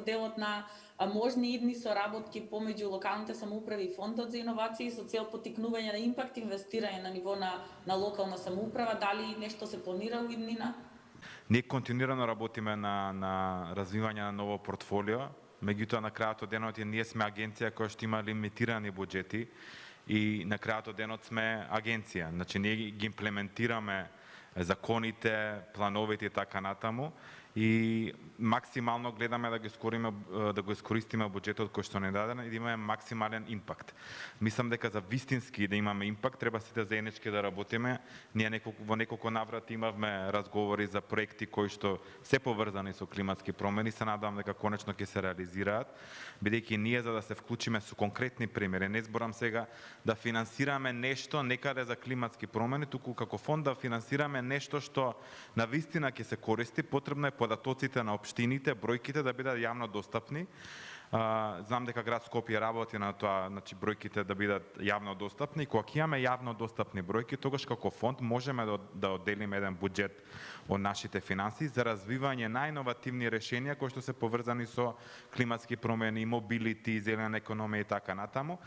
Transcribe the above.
моделот на можни идни соработки помеѓу локалните самоуправи и фондот за иновации со цел поттикнување на импакт инвестирање на ниво на локална самоуправа, дали нешто се планира во иднина? Ние континуирано работиме на развивање на ново портфолио, меѓутоа на крајот од денот ние сме агенција која што има лимитирани буџети и на крајот од денот сме агенција. Значи ние ги имплементираме законите, плановите и така натаму и максимално гледаме да го искористиме буџетот кој што не даден и да имаме максимален импакт. Мислам дека за вистински да имаме импакт треба сите заеднички да работиме. Ние во неколку наврати имавме разговори за проекти кои што се поврзани со климатски промени, се надевам дека конечно ќе се реализираат, бидејќи ние за да се вклучиме со конкретни примери, не зборам сега да финансираме нешто некаде за климатски промени, туку како фонд да финансираме нешто што на вистина ќе се користи, потребно е податоците на општините, бројките да бидат јавно достапни. Знам дека град Скопје работи на тоа, значи бројките да бидат јавно достапни. Кога ќе имаме јавно достапни бројки, тогаш како фонд можеме да одделиме еден буџет од нашите финансии за развивање на иновативни решенија кои што се поврзани со климатски промени, мобилити, зелена економија и така натаму.